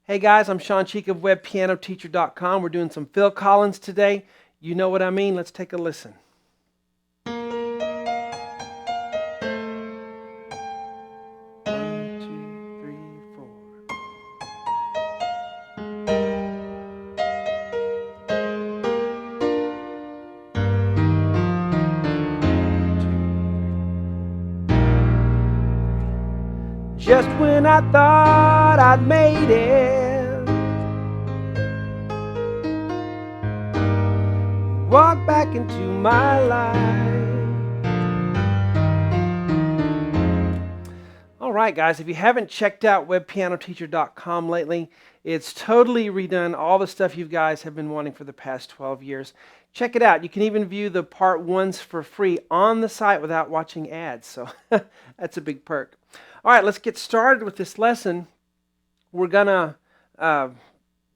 Hey guys, I'm Sean Cheek of WebPianoTeacher.com. We're doing some Phil Collins today. You know what I mean? Let's take a listen. One, two, three, four. Just when I thought I'd made it, walk back into my life. All right, guys, if you haven't checked out WebPianoTeacher.com lately, it's totally redone all the stuff you guys have been wanting for the past 12 years. Check it out. You can even view the part ones for free on the site without watching ads, so that's a big perk. All right, let's get started with this lesson. We're going to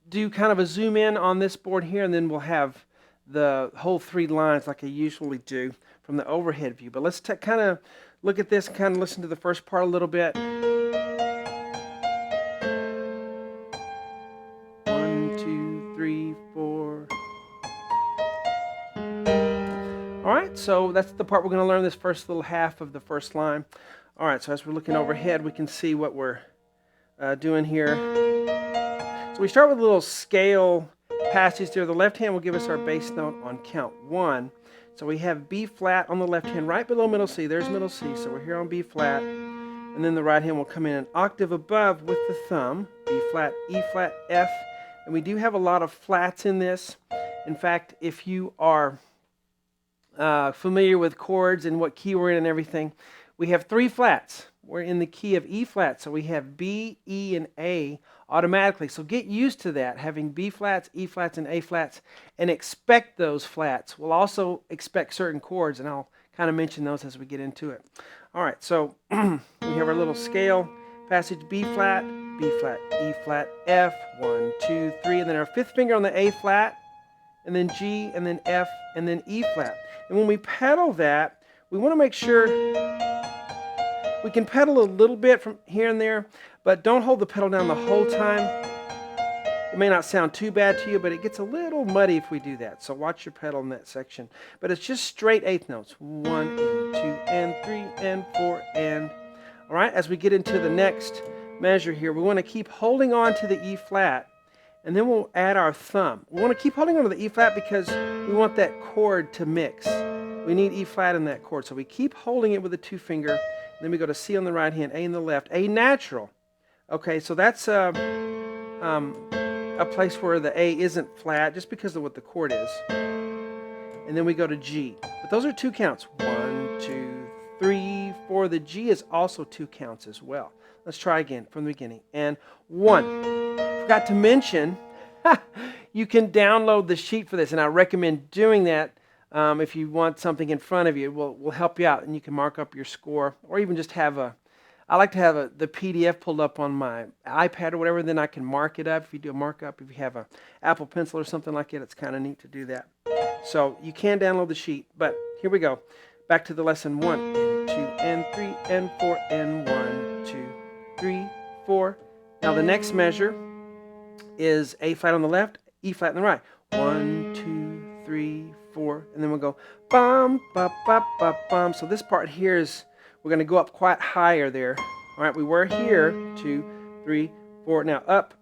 do kind of a zoom in on this board here, and then we'll have the whole three lines like I usually do from the overhead view. But let's kind of look at this and kind of listen to the first part a little bit. 1, 2, 3, 4. All right, so that's the part we're going to learn, this first little half of the first line. All right, so as we're looking overhead, we can see what we're doing here. So we start with a little scale passage there. The left hand will give us our bass note on count 1. So we have B flat on the left hand, right below middle C. There's middle C, so we're here on B flat. And then the right hand will come in an octave above with the thumb, B flat, E flat, F. And we do have a lot of flats in this. In fact, if you are familiar with chords and what key we're in and everything, we have 3 flats. We're in the key of E flat, so we have B, E, and A automatically. So get used to that, having B flats, E flats, and A flats, and expect those flats. We'll also expect certain chords, and I'll kind of mention those as we get into it. All right, so we have our little scale passage: B flat, E flat, F, 1, 2, 3, and then our 5th finger on the A flat, and then G, and then F, and then E flat. And when we pedal that, we want to make sure we can pedal a little bit from here and there, but don't hold the pedal down the whole time. It may not sound too bad to you, but it gets a little muddy if we do that. So watch your pedal in that section. But it's just straight eighth notes. 1 and 2 and 3 and 4 and... All right, as we get into the next measure here, we want to keep holding on to the E flat, and then we'll add our thumb. We want to keep holding on to the E flat because we want that chord to mix. We need E flat in that chord. So we keep holding it with the 2 finger. Then we go to C on the right hand, A in the left, A natural. Okay, so that's a place where the A isn't flat just because of what the chord is. And then we go to G. But those are 2 counts. 1, 2, 3, 4. The G is also 2 counts as well. Let's try again from the beginning. And 1. Forgot to mention, you can download the sheet for this, and I recommend doing that. If you want something in front of you, we'll help you out, and you can mark up your score, or even just have I like to have the PDF pulled up on my iPad or whatever, then I can mark it up. If you do a markup, if you have an Apple Pencil or something like that, it's kind of neat to do that. So you can download the sheet, but here we go. Back to the lesson. 1 and 2 and 3 and 4 and 1, 2, 3, 4. Now the next measure is A flat on the left, E flat on the right. 1, 2, 3, 4, and then we'll go bum, ba, ba, ba, bum. So this part here is, we're going to go up quite higher there. All right, we were here, 2, 3, 4. Now up,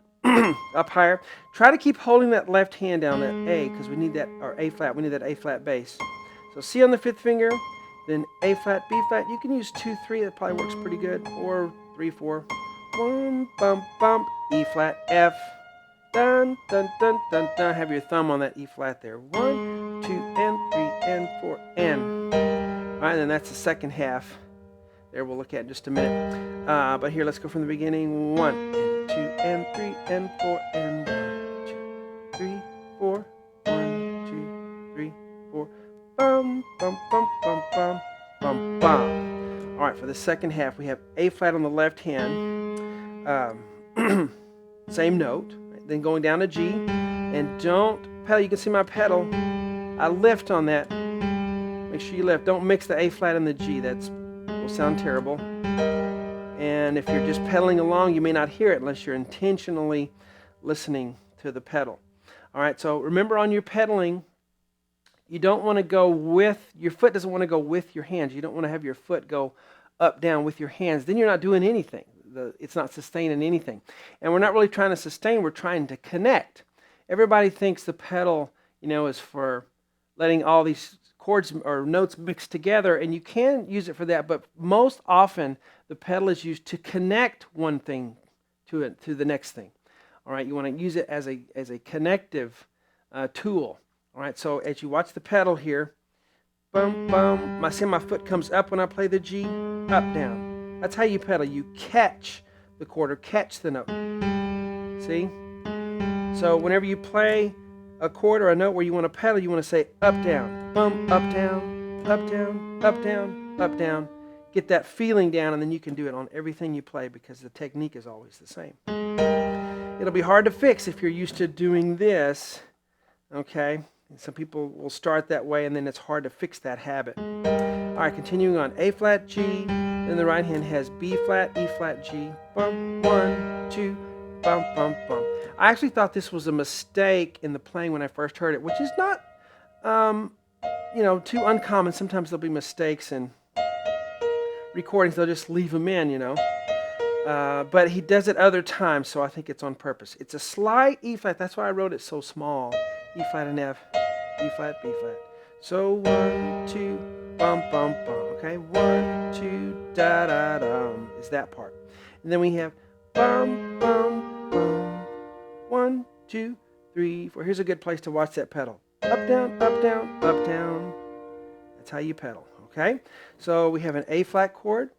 up higher. Try to keep holding that left hand down, that A, because we need that, or A flat, we need that A flat bass. So C on the 5th finger, then A flat, B flat. You can use 2, 3, that probably works pretty good, or 3, 4. Bum, bum, bum, E flat, F. Dun, dun, dun, dun, dun. Have your thumb on that E flat there. 1, 2, and 3, and 4, and. All right, and that's the second half. There, we'll look at in just a minute. But here, let's go from the beginning. 1, and 2, and 3, and 4, and 1, 2, 3, 4. 1, 2, 3, 4. Bum, bum, bum, bum, bum, bum, bum. All right, for the second half, we have A flat on the left hand. Same note. Then going down to G, and don't pedal. You can see my pedal. I lift on that. Make sure you lift. Don't mix the A flat and the G. That will sound terrible. And if you're just pedaling along, you may not hear it unless you're intentionally listening to the pedal. All right, so remember on your pedaling, you don't want to go with, your foot doesn't want to go with your hands. You don't want to have your foot go up, down with your hands. Then you're not doing anything. It's not sustaining anything. And we're not really trying to sustain, we're trying to connect. Everybody thinks the pedal, is for letting all these chords or notes mix together, and you can use it for that, but most often the pedal is used to connect one thing to the next thing. All right, you want to use it as a connective tool. All right, so as you watch the pedal here, bum, bum, see my foot comes up when I play the G, up, down. That's how you pedal. You catch the chord or catch the note. See? So whenever you play a chord or a note where you want to pedal, you want to say up, down, bum, up, down, up, down, up, down, up, down. Get that feeling down, and then you can do it on everything you play because the technique is always the same. It'll be hard to fix if you're used to doing this, okay? Some people will start that way, and then it's hard to fix that habit. All right, continuing on. A flat, G. Then the right hand has B flat, E flat, G. Bum, 1, 2, bum, bum, bum. I actually thought this was a mistake in the playing when I first heard it, which is not, too uncommon. Sometimes there'll be mistakes in recordings. They'll just leave them in, But he does it other times, so I think it's on purpose. It's a slight E flat. That's why I wrote it so small. E flat and F, E flat, B flat. So 1, 2, bum, bum, bum. Okay, 1, 2, da, da, dum is that part. And then we have bum, bum, bum. 1, 2, 3, 4. Here's a good place to watch that pedal. Up, down, up, down, up, down. That's how you pedal, okay? So we have an A flat chord,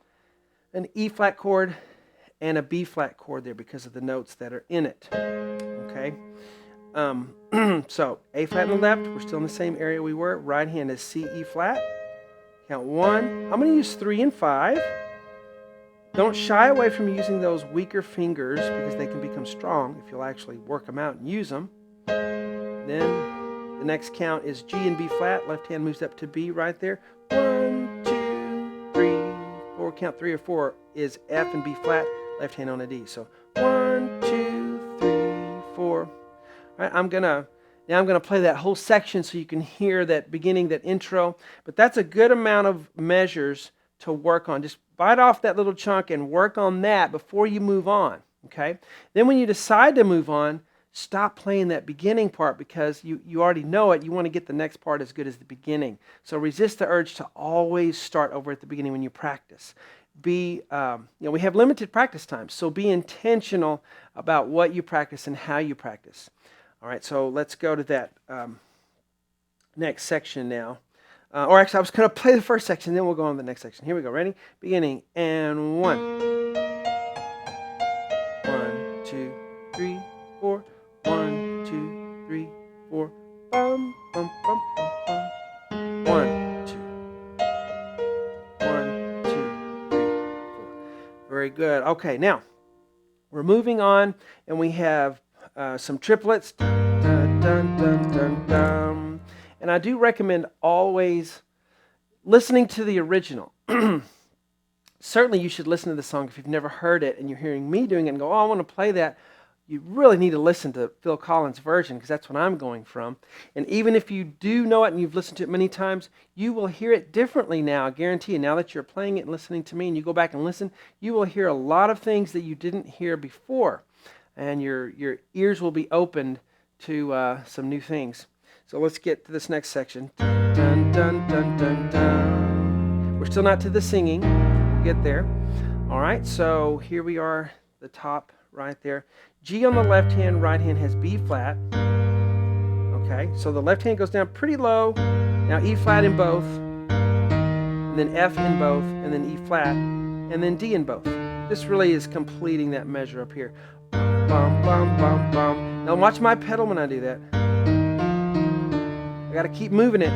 an E flat chord, and a B flat chord there because of the notes that are in it, okay? So A flat on the left, we're still in the same area we were. Right hand is C, E flat. Count 1. I'm going to use 3 and 5. Don't shy away from using those weaker fingers because they can become strong if you'll actually work them out and use them. Then the next count is G and B flat. Left hand moves up to B right there. 1, 2, 3, 4. Count 3 or 4 is F and B flat. Left hand on a D. So 1, 2, 3, 4. All right, I'm gonna play that whole section so you can hear that beginning, that intro. But that's a good amount of measures to work on. Just bite off that little chunk and work on that before you move on. Okay. Then when you decide to move on, stop playing that beginning part because you already know it. You want to get the next part as good as the beginning. So resist the urge to always start over at the beginning when you practice. We have limited practice time, so be intentional about what you practice and how you practice. All right, so let's go to that next section now. Or actually, I was going to play the first section, then we'll go on to the next section. Here we go. Ready? Beginning. And 1. 1, 2, 3, 4. 1, 2, 3, 4. Bum, bum, bum, bum, bum. 1, 2. 1, 2, 3, 4. Very good. Okay, now we're moving on, and we have some triplets. Dun, dun, dun, dun, dun. And I do recommend always listening to the original. Certainly you should listen to the song if you've never heard it and you're hearing me doing it and go, oh, I want to play that. You really need to listen to Phil Collins' version because that's what I'm going from. And even if you do know it and you've listened to it many times, you will hear it differently now, I guarantee you. Now that you're playing it and listening to me and you go back and listen, you will hear a lot of things that you didn't hear before. And your ears will be opened to some new things. So let's get to this next section. Dun, dun, dun, dun, dun. We're still not to the singing. We'll get there. All right, so here we are, the top right there. G on the left hand, right hand has B flat. Okay, so the left hand goes down pretty low. Now E flat in both, and then F in both, and then E flat, and then D in both. This really is completing that measure up here. Bum, bum, bum, bum. Now watch my pedal when I do that. I got to keep moving it.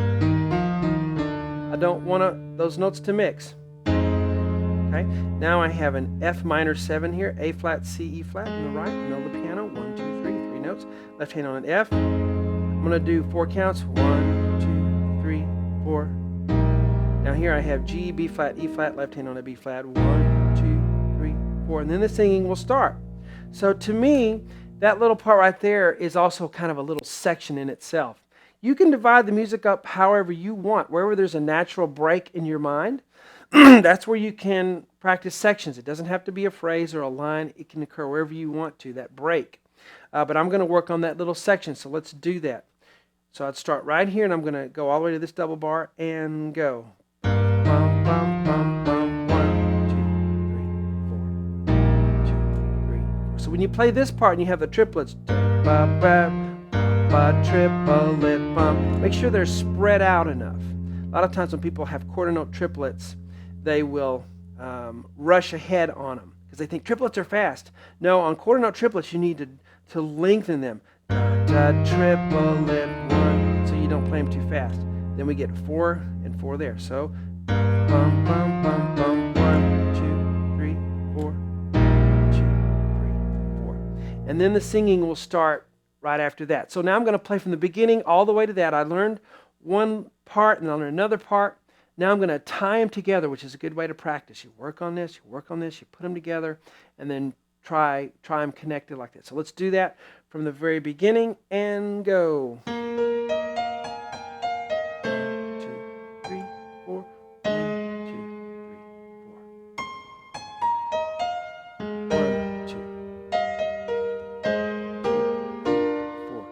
I don't want those notes to mix. Okay. Now I have an F minor 7 here, A flat, C, E flat on the right, middle of the piano. 1, 2, 3, 3 notes. Left hand on an F. I'm going to do 4 counts. 1, 2, 3, 4. Now here I have G, B flat, E flat, left hand on a B flat. 1, 2, 3, 4. And then the singing will start. So to me, that little part right there is also kind of a little section in itself. You can divide the music up however you want. Wherever there's a natural break in your mind, that's where you can practice sections. It doesn't have to be a phrase or a line. It can occur wherever you want to, that break. But I'm going to work on that little section, so let's do that. So I'd start right here, and I'm going to go all the way to this double bar and go. Bum, bum, bum, bum, 1, 2, 3, 4. 2, 3, 4. So when you play this part and you have the triplets, ba, ba, ba, triplet, bum, make sure they're spread out enough. A lot of times when people have quarter note triplets, they will rush ahead on them because they think triplets are fast. No, on quarter note triplets, you need to lengthen them. Da, da, triplet, 1, so you don't play them too fast. Then we get 4 and 4 there. So, bum, bum, bum, bum, 1, 2, 3, 4, 2, 3, 4. And then the singing will start right after that. So now I'm going to play from the beginning all the way to that. I learned one part and I'll learn another part. Now I'm going to tie them together, which is a good way to practice. You work on this, you work on this, you put them together, and then try them connected like that. So let's do that from the very beginning and go. 1, 2, 3, 4. 1, 2, 3, 4. 1, 2, 3, 4.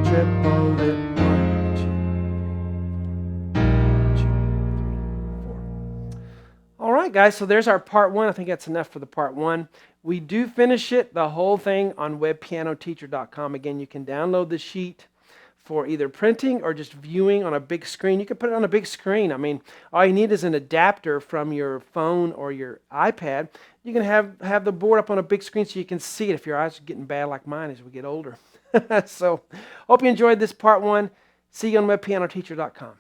Triplet. 1, 2, 3, 4. All right, guys, so there's our part 1. I think that's enough for the part 1. We do finish it, the whole thing, on webpianoteacher.com. Again, you can download the sheet for either printing or just viewing on a big screen. You can put it on a big screen. I mean, all you need is an adapter from your phone or your iPad. You can have the board up on a big screen so you can see it if your eyes are getting bad like mine as we get older. So, hope you enjoyed this part 1. See you on webpianoteacher.com.